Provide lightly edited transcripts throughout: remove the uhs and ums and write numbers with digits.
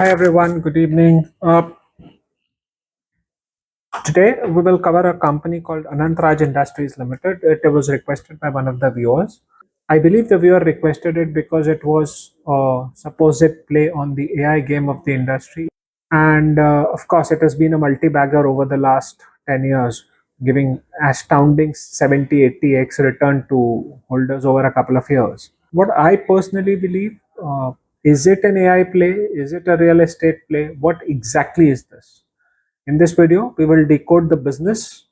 Hi everyone, good evening. Today we will cover a company called Anant Raj Industries Limited. It was requested by one of the viewers. I believe the viewer requested it because it was a supposed play on the AI game of the industry. And of course, it has been a multi-bagger over the last 10 years, giving astounding 70-80x return to holders over a couple of years. What I personally believe, is it an AI play? Is it a real estate play? What exactly is this? In this video, we will decode the business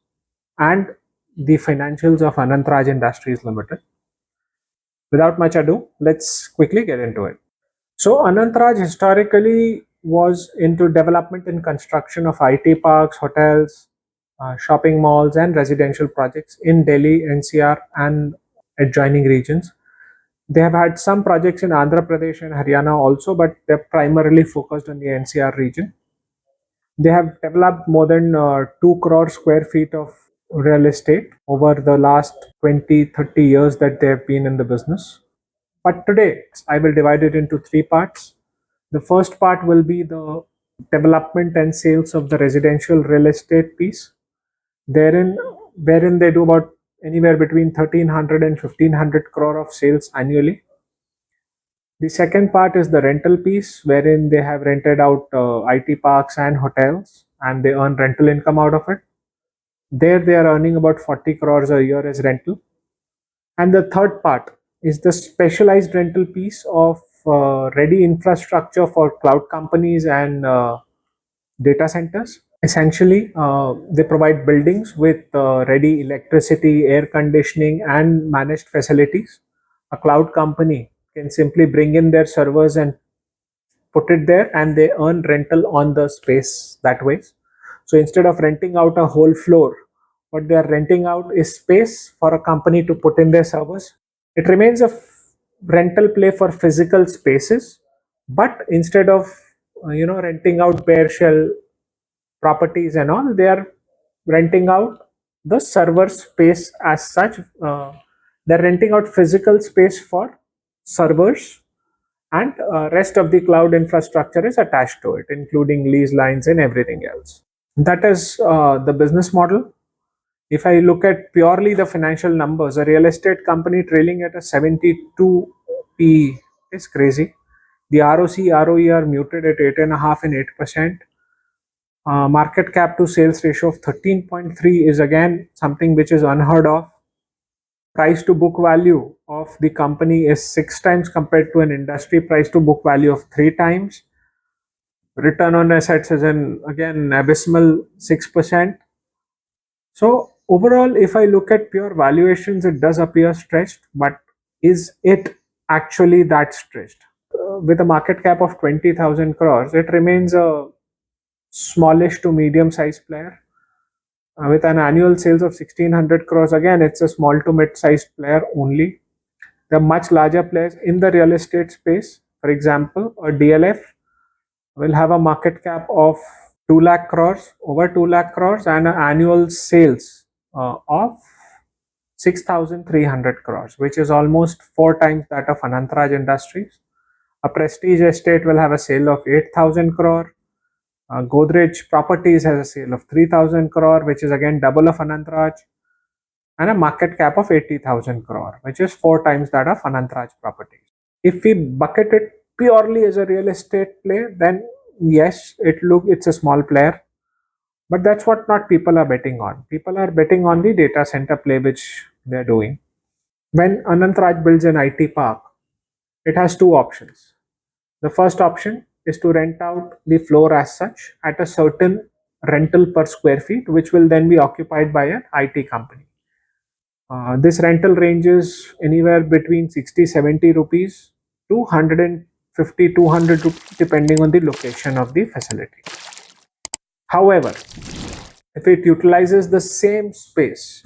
and the financials of Anant Raj Industries Limited. Without much ado, let's quickly get into it. So, Anant Raj historically was into development and construction of IT parks, hotels, shopping malls, and residential projects in Delhi, NCR, and adjoining regions. They have had some projects in Andhra Pradesh and Haryana also, but they're primarily focused on the NCR region. They have developed more than 2 crore square feet of real estate over the last 20-30 years that they have been in the business. But today, I will divide it into three parts. The first part will be the development and sales of the residential real estate piece. Wherein they do about anywhere between 1300 and 1500 crore of sales annually. The second part is the rental piece, wherein they have rented out IT parks and hotels, and they earn rental income out of it. There, they are earning about 40 crores a year as rental. And the third part is the specialized rental piece of ready infrastructure for cloud companies and data centers. Essentially, they provide buildings with ready electricity, air conditioning, and managed facilities. A cloud company can simply bring in their servers and put it there, and they earn rental on the space that way. So instead of renting out a whole floor, what they are renting out is space for a company to put in their servers. It remains a rental play for physical spaces, but instead of renting out bare shell properties and all, they are renting out the server space as such. They're renting out physical space for servers, and rest of the cloud infrastructure is attached to it, including lease lines and everything else. That is the business model. If I look at purely the financial numbers, a real estate company trailing at a 72 P is crazy. The ROC, ROE are muted at 8.5% and 8%. Market cap to sales ratio of 13.3 is again something which is unheard of. Price to book value of the company is 6 times compared to an industry price to book value of 3 times. Return on assets is an again abysmal 6%. So overall, if I look at pure valuations, it does appear stretched, but is it actually that stretched? With a market cap of 20,000 crores, it remains a smallish to medium sized player. With an annual sales of 1600 crores, again, it's a small to mid sized player only. There are much larger players in the real estate space. For example, a DLF will have a market cap of 2 lakh crores, over 2 lakh crores, and an annual sales of 6,300 crores, which is almost 4 times that of Anant Raj Industries. A Prestige Estate will have a sale of 8,000 crore. Godrej Properties has a sale of 3,000 crore, which is again double of Anant Raj, and a market cap of 80,000 crore, which is 4 times that of Anant Raj Properties. If we bucket it purely as a real estate play, then yes, it's a small player, but that's what not people are betting on. People are betting on the data center play which they're doing. When Anant Raj builds an IT park, it has two options. The first option is to rent out the floor as such at a certain rental per square feet, which will then be occupied by an IT company. This rental ranges anywhere between 60-70 rupees to 150-200 rupees depending on the location of the facility. However, if it utilizes the same space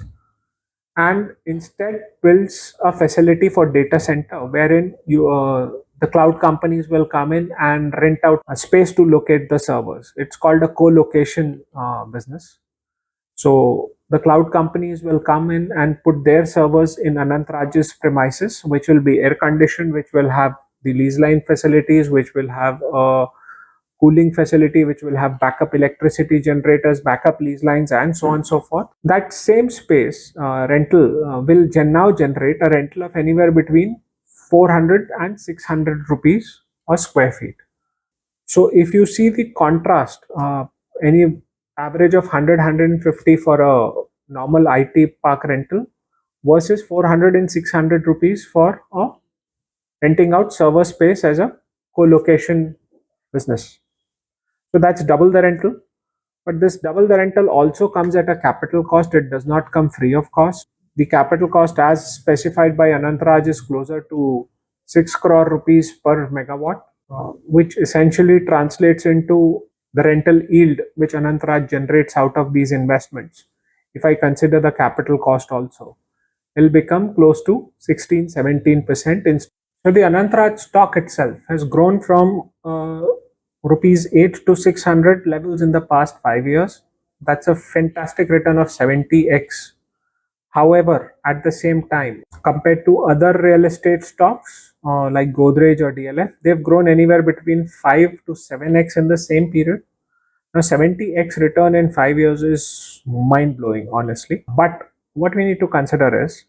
and instead builds a facility for data center wherein the cloud companies will come in and rent out a space to locate the servers. It's called a co-location business. So the cloud companies will come in and put their servers in Anant Raj's premises, which will be air conditioned, which will have the lease line facilities, which will have a cooling facility which will have backup electricity generators, backup lease lines, and so on and so forth. That same space rental will now generate a rental of anywhere between 400 and 600 rupees a square feet. So if you see the contrast, any average of 100 for a normal IT park rental versus 400 and 600 rupees for a renting out server space as a co-location business. So that's double the rental. But this double the rental also comes at a capital cost. It does not come free of cost. The capital cost as specified by Anant Raj is closer to 6 crore rupees per megawatt, which essentially translates into the rental yield which Anant Raj generates out of these investments. If I consider the capital cost also, it will become close to 16-17%. So the Anant Raj stock itself has grown from rupees 8 to 600 levels in the past 5 years. That's a fantastic return of 70x. However, at the same time, compared to other real estate stocks like Godrej or DLF, they've grown anywhere between 5 to 7x in the same period. Now, 70x return in 5 years is mind blowing, honestly. But what we need to consider is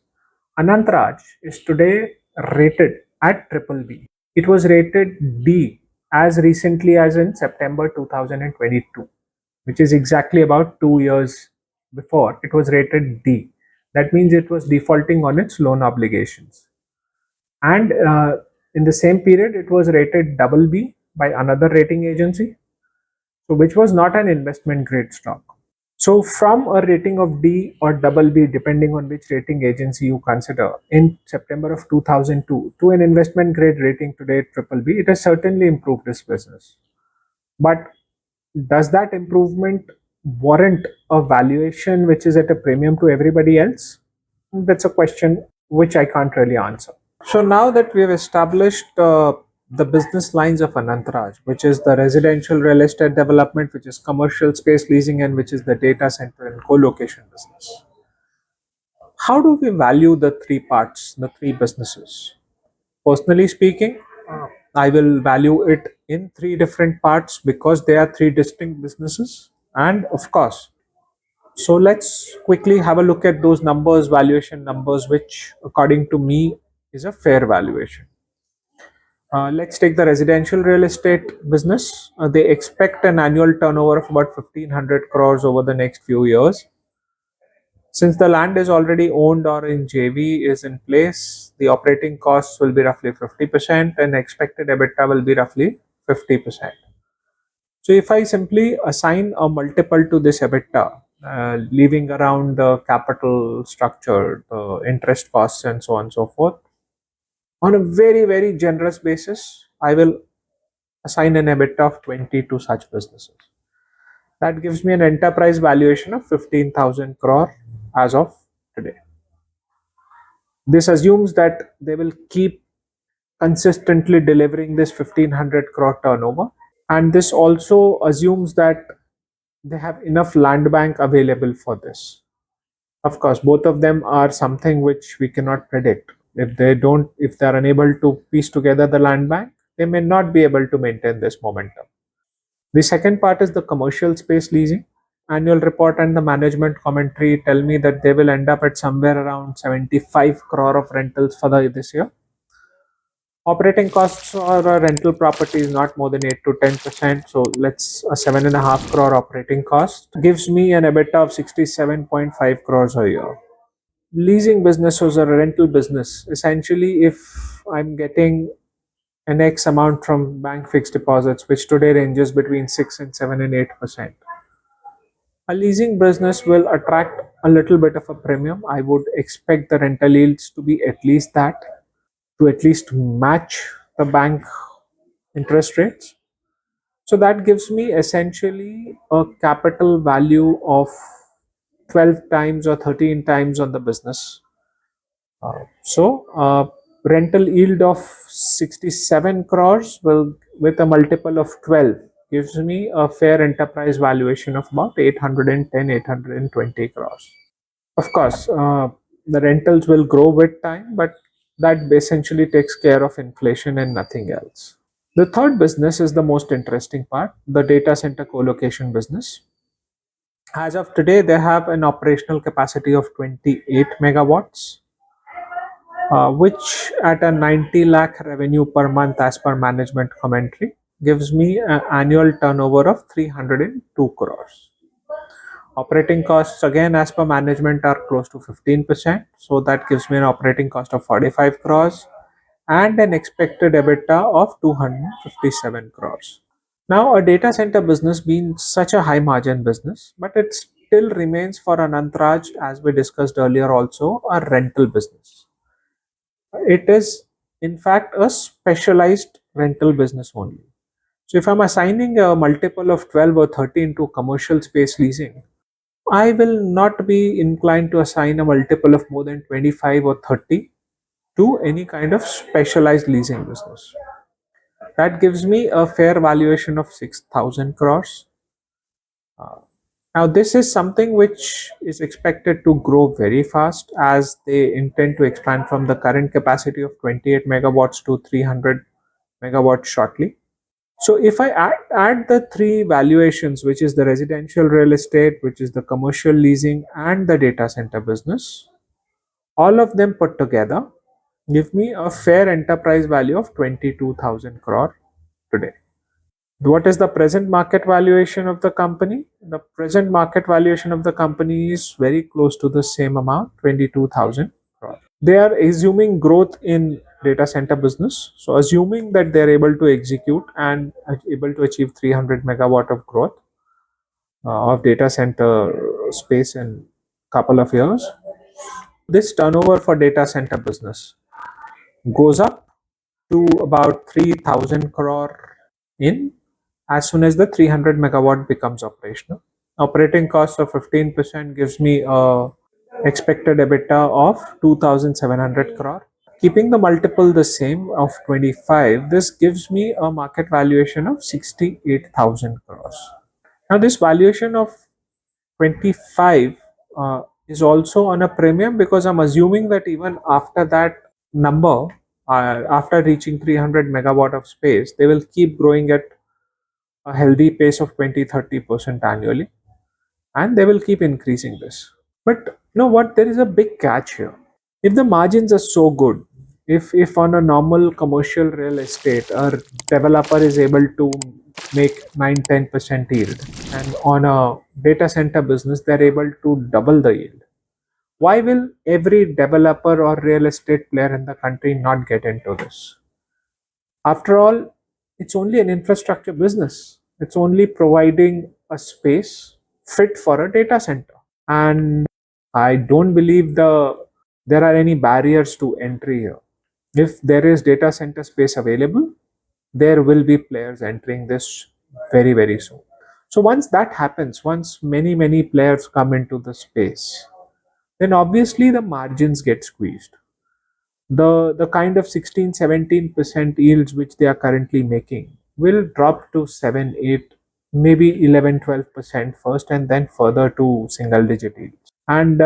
Anant Raj is today rated at triple B. It was rated D as recently as in September 2022, which is exactly about 2 years before it was rated D. That means it was defaulting on its loan obligations. And in the same period, it was rated double B by another rating agency, so which was not an investment grade stock. So from a rating of D or double B, depending on which rating agency you consider, in September of 2002 to an investment grade rating today triple B, it has certainly improved this business. But does that improvement warrant a valuation which is at a premium to everybody else? That's a question which I can't really answer. So now that we have established the business lines of Anant Raj, which is the residential real estate development, which is commercial space leasing, and which is the data center and co-location business, how do we value the three parts, the three businesses? Personally speaking, I will value it in three different parts because they are three distinct businesses. And of course, so let's quickly have a look at those numbers, valuation numbers, which according to me is a fair valuation. Let's take the residential real estate business. They expect an annual turnover of about 1500 crores over the next few years. Since the land is already owned or in JV is in place, the operating costs will be roughly 50% and expected EBITDA will be roughly 50%. So if I simply assign a multiple to this EBITDA, leaving around the capital structure, the interest costs and so on and so forth, on a very, very generous basis, I will assign an EBITDA of 20 to such businesses. That gives me an enterprise valuation of 15,000 crore as of today. This assumes that they will keep consistently delivering this 1500 crore turnover, and this also assumes that they have enough land bank available for this. Of course, both of them are something which we cannot predict. If they are unable to piece together the land bank, they may not be able to maintain this momentum. The second part is the commercial space leasing. Annual report and the management commentary tell me that they will end up at somewhere around 75 crore of rentals for this year. Operating costs for a rental property is not more than 8 to 10%. So let's a 7.5 crore operating cost gives me an EBITDA of 67.5 crores a year. Leasing business was a rental business. Essentially, if I'm getting an X amount from bank fixed deposits, which today ranges between 6 and 7 and 8%. A leasing business will attract a little bit of a premium. I would expect the rental yields to be at least that, to at least match the bank interest rates. So that gives me essentially a capital value of 12 times or 13 times on the business. So rental yield of 67 crores will, with a multiple of 12, gives me a fair enterprise valuation of about 810, 820 crores. Of course, the rentals will grow with time, but that essentially takes care of inflation and nothing else. The third business is the most interesting part, the data center co-location business. As of today, they have an operational capacity of 28 megawatts, which at a 90 lakh revenue per month as per management commentary gives me an annual turnover of 302 crores. Operating costs again as per management are close to 15%, so that gives me an operating cost of 45 crores and an expected EBITDA of 257 crores. Now, a data center business being such a high margin business, but it still remains for Anant Raj, as we discussed earlier, also a rental business. It is, in fact, a specialized rental business only. So, if I'm assigning a multiple of 12 or 13 to commercial space leasing, I will not be inclined to assign a multiple of more than 25 or 30 to any kind of specialized leasing business. That gives me a fair valuation of 6,000 crores. Uh, Now, this is something which is expected to grow very fast as they intend to expand from the current capacity of 28 megawatts to 300 megawatts shortly. So, if I add the three valuations, which is the residential real estate, which is the commercial leasing, and the data center business, all of them put together give me a fair enterprise value of 22,000 crore today. What is the present market valuation of the company? The present market valuation of the company is very close to the same amount, 22,000 crore. They are assuming growth in data center business. So assuming that they are able to execute and able to achieve 300 megawatt of growth of data center space in couple of years, this turnover for data center business goes up to about 3,000 crore in as soon as the 300 megawatt becomes operational. Operating cost of 15% gives me a expected EBITDA of 2,700 crore. Keeping the multiple the same of 25, this gives me a market valuation of 68,000 crores. Now, this valuation of 25 is also on a premium because I'm assuming that even after that number, after reaching 300 megawatt of space, they will keep growing at a healthy pace of 20-30% annually, and they will keep increasing this. But you know what? There is a big catch here. If the margins are so good, if on a normal commercial real estate, a developer is able to make 9-10% yield, and on a data center business, they're able to double the yield. Why will every developer or real estate player in the country not get into this? After all, it's only an infrastructure business. It's only providing a space fit for a data center. And I don't believe there are any barriers to entry here. If there is data center space available, there will be players entering this very, very soon. So once that happens, once many players come into the space, then obviously the margins get squeezed. The kind of 16-17% yields which they are currently making will drop to 7 8, maybe 11-12% first, and then further to single digit yields. And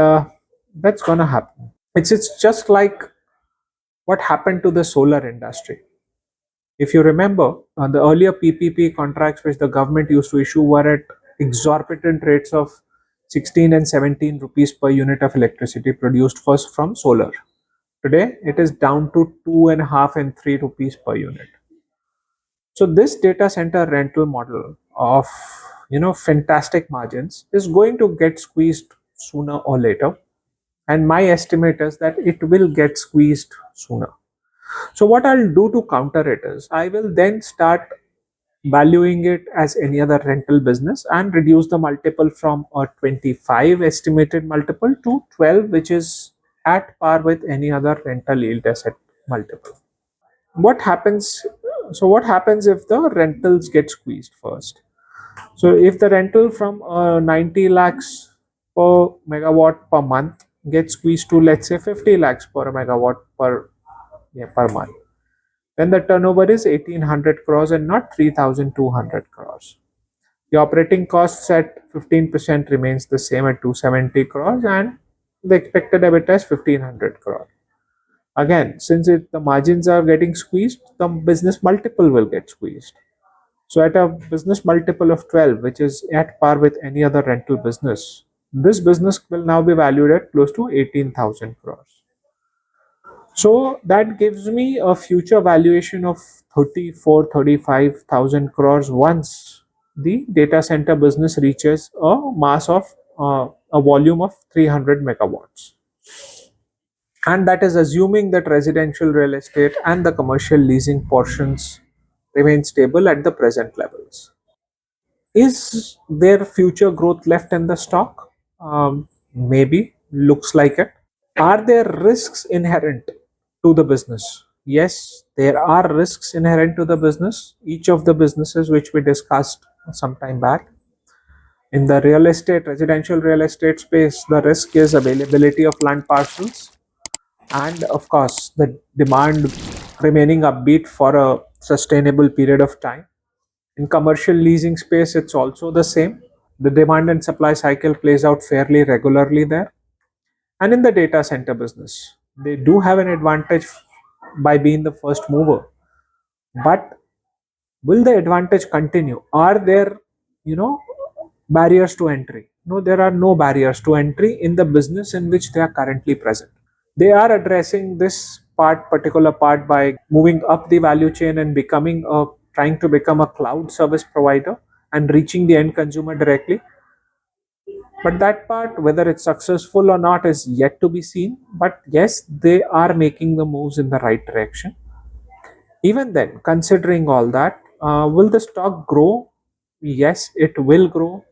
that's gonna happen. It's just like what happened to the solar industry. If you remember, the earlier PPP contracts which the government used to issue were at exorbitant rates of 16 and 17 rupees per unit of electricity produced first from solar. Today, it is down to 2.5 and 3 rupees per unit. So this data center rental model of fantastic margins is going to get squeezed sooner or later. And my estimate is that it will get squeezed sooner. So what I'll do to counter it is I will then start valuing it as any other rental business and reduce the multiple from a 25 estimated multiple to 12, which is at par with any other rental yield asset multiple. What happens? So what happens if the rentals get squeezed first? So if the rental from 90 lakhs per megawatt per month gets squeezed to, let's say, 50 lakhs per megawatt per month, then the turnover is 1,800 crores and not 3,200 crores. The operating costs at 15% remains the same at 270 crores, and the expected EBITDA is 1,500 crore. Again, since the margins are getting squeezed, the business multiple will get squeezed. So at a business multiple of 12, which is at par with any other rental business, this business will now be valued at close to 18,000 crores. So that gives me a future valuation of 34, 35,000 crores once the data center business reaches a mass of a volume of 300 megawatts. And that is assuming that residential real estate and the commercial leasing portions remain stable at the present levels. Is there future growth left in the stock? Maybe, looks like it. Are there risks inherent to the business? Yes, there are risks inherent to the business. Each of the businesses which we discussed some time back. In the real estate, residential real estate space, the risk is availability of land parcels and, of course, the demand remaining upbeat for a sustainable period of time. In commercial leasing space, it's also the same. The demand and supply cycle plays out fairly regularly there. And in the data center business, they do have an advantage by being the first mover. But will the advantage continue? Are there, barriers to entry? No, there are no barriers to entry in the business in which they are currently present. They are addressing this particular part by moving up the value chain and trying to become a cloud service provider and reaching the end consumer directly. But that part, whether it's successful or not, is yet to be seen. But yes, they are making the moves in the right direction. Even then, considering all that, will the stock grow? Yes, it will grow.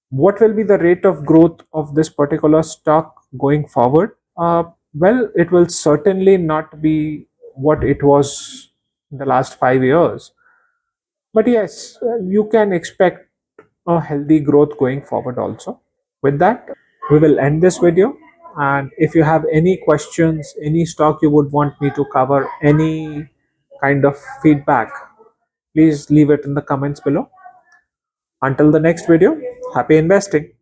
What will be the rate of growth of this particular stock going forward? Well, it will certainly not be what it was in the last 5 years. But yes, you can expect a healthy growth going forward also. With that, we will end this video. And if you have any questions, any stock you would want me to cover, any kind of feedback, please leave it in the comments below. Until the next video, happy investing.